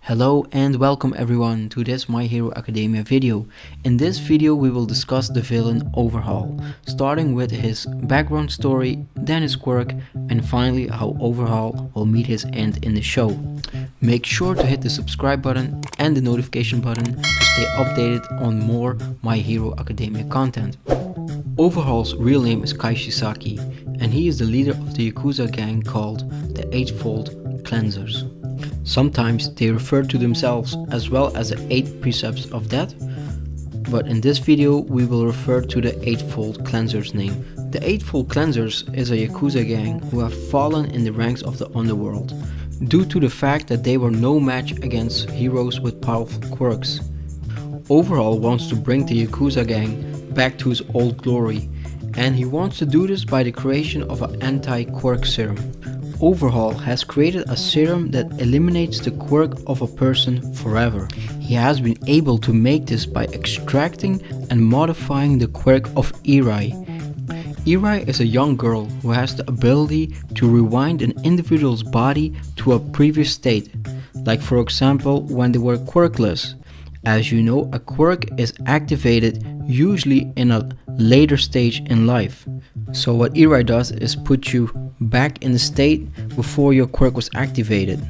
Hello and welcome everyone to this My Hero Academia video. In this video we will discuss the villain Overhaul, starting with his background story, then his quirk, and finally how Overhaul will meet his end in the show. Make sure to hit the subscribe button and the notification button to stay updated on more My Hero Academia content. Overhaul's real name is Kai Chisaki, and he is the leader of the Yakuza gang called the Eightfold Cleansers. Sometimes they refer to themselves as well as the 8 precepts of death, but in this video we will refer to the Eightfold Cleansers name. The Eightfold Cleansers is a Yakuza gang who have fallen in the ranks of the underworld, due to the fact that they were no match against heroes with powerful quirks. Overhaul wants to bring the Yakuza gang back to his old glory, and he wants to do this by the creation of an anti-quirk serum. Overhaul has created a serum that eliminates the quirk of a person forever. He has been able to make this by extracting and modifying the quirk of Eri. Eri is a young girl who has the ability to rewind an individual's body to a previous state, like for example when they were quirkless. As you know, a quirk is activated usually in a later stage in life. So what Eri does is put you back in the state before your quirk was activated.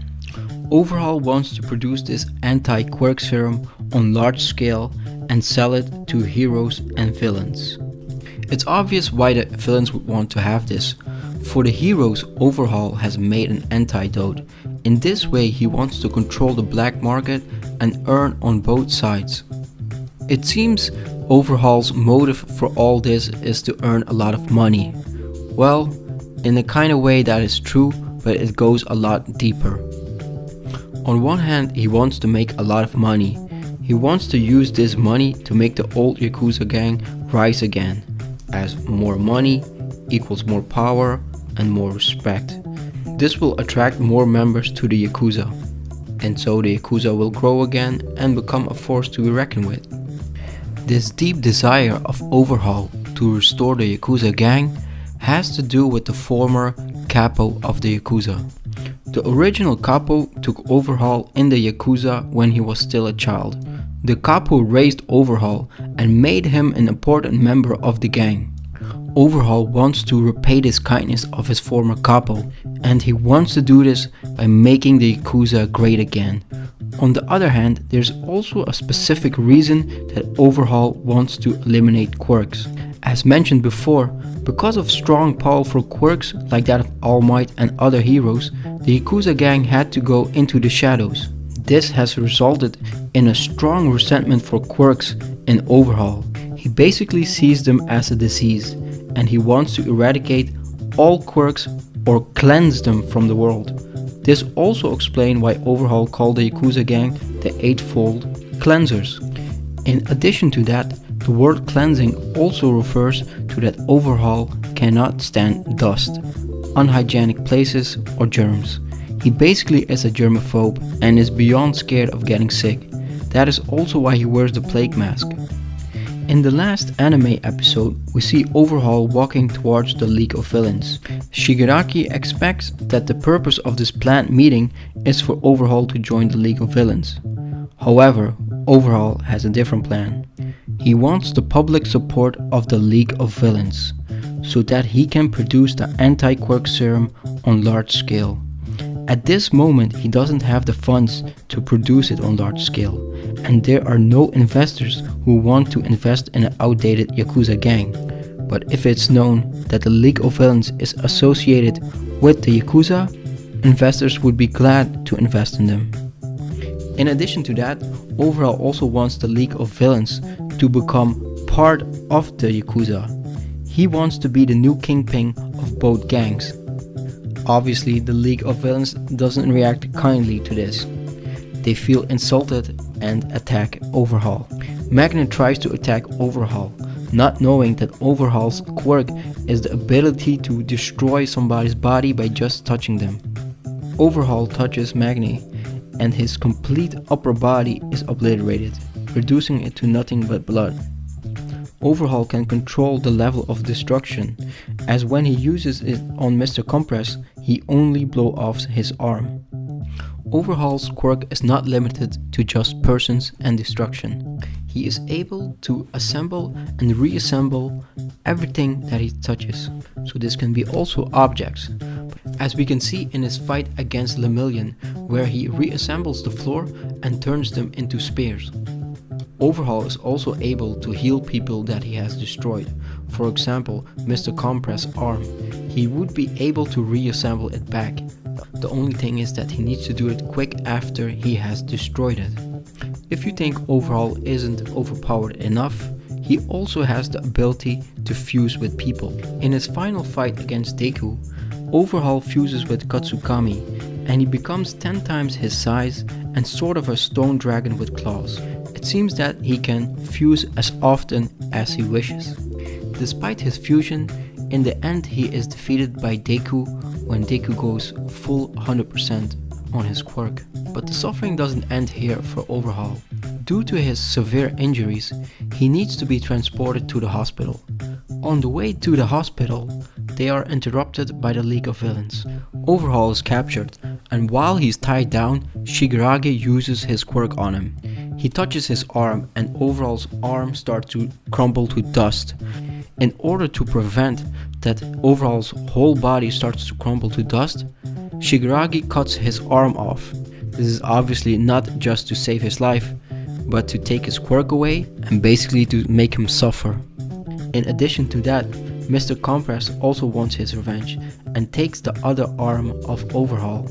Overhaul wants to produce this anti-quirk serum on large scale and sell it to heroes and villains. It's obvious why the villains would want to have this. For the heroes, Overhaul has made an antidote. In this way he wants to control the black market and earn on both sides. It seems Overhaul's motive for all this is to earn a lot of money. Well, in a kind of way that is true, but it goes a lot deeper. On one hand, he wants to make a lot of money. He wants to use this money to make the old Yakuza gang rise again, as more money equals more power and more respect. This will attract more members to the Yakuza, and so the Yakuza will grow again and become a force to be reckoned with. This deep desire of Overhaul to restore the Yakuza gang has to do with the former capo of the Yakuza. The original capo took Overhaul in the Yakuza when he was still a child. The capo raised Overhaul and made him an important member of the gang. Overhaul wants to repay this kindness of his former capo, and he wants to do this by making the Yakuza great again. On the other hand, there's also a specific reason that Overhaul wants to eliminate quirks. As mentioned before, because of strong powerful quirks like that of All Might and other heroes, the Yakuza gang had to go into the shadows. This has resulted in a strong resentment for quirks in Overhaul. He basically sees them as a disease, and he wants to eradicate all quirks or cleanse them from the world. This also explains why Overhaul called the Yakuza gang the Eightfold Cleansers. In addition to that, the word cleansing also refers to that Overhaul cannot stand dust, unhygienic places or germs. He basically is a germaphobe and is beyond scared of getting sick. That is also why he wears the plague mask. In the last anime episode, we see Overhaul walking towards the League of Villains. Shigaraki expects that the purpose of this planned meeting is for Overhaul to join the League of Villains. However, Overhaul has a different plan. He wants the public support of the League of Villains, so that he can produce the anti-quirk serum on large scale. At this moment he doesn't have the funds to produce it on large scale, and there are no investors who want to invest in an outdated Yakuza gang. But if it's known that the League of Villains is associated with the Yakuza, investors would be glad to invest in them. In addition to that, Overhaul also wants the League of Villains to become part of the Yakuza. He wants to be the new kingpin of both gangs. Obviously, the League of Villains doesn't react kindly to this. They feel insulted and attack Overhaul. Magnet tries to attack Overhaul, not knowing that Overhaul's quirk is the ability to destroy somebody's body by just touching them. Overhaul touches Magnet, and his complete upper body is obliterated, reducing it to nothing but blood. Overhaul can control the level of destruction, as when he uses it on Mr. Compress, he only blows off his arm. Overhaul's quirk is not limited to just persons and destruction. He is able to assemble and reassemble everything that he touches. So this can be also objects. As we can see in his fight against Lemillion, where he reassembles the floor and turns them into spears. Overhaul is also able to heal people that he has destroyed. For example, Mr. Compress' arm. He would be able to reassemble it back. The only thing is that he needs to do it quick after he has destroyed it. If you think Overhaul isn't overpowered enough, he also has the ability to fuse with people. In his final fight against Deku, Overhaul fuses with Katsukami and he becomes 10 times his size and sort of a stone dragon with claws. It seems that he can fuse as often as he wishes. Despite his fusion, in the end he is defeated by Deku when Deku goes full 100% on his quirk. But the suffering doesn't end here for Overhaul. Due to his severe injuries, he needs to be transported to the hospital. On the way to the hospital, they are interrupted by the League of Villains. Overhaul is captured, and while he's tied down, Shigaraki uses his quirk on him. He touches his arm and Overhaul's arm starts to crumble to dust. In order to prevent that Overhaul's whole body starts to crumble to dust, Shigaraki cuts his arm off. This is obviously not just to save his life, but to take his quirk away and basically to make him suffer. In addition to that, Mr. Compress also wants his revenge and takes the other arm of Overhaul,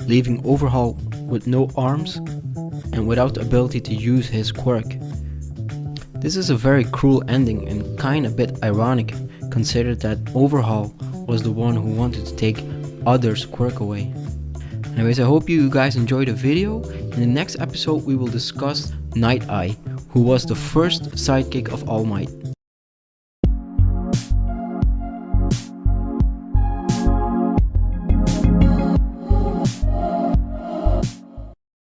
leaving Overhaul with no arms and without the ability to use his quirk. This is a very cruel ending and kind of a bit ironic, considering that Overhaul was the one who wanted to take others' quirk away. Anyways, I hope you guys enjoyed the video. In the next episode we will discuss Night Eye, who was the first sidekick of All Might.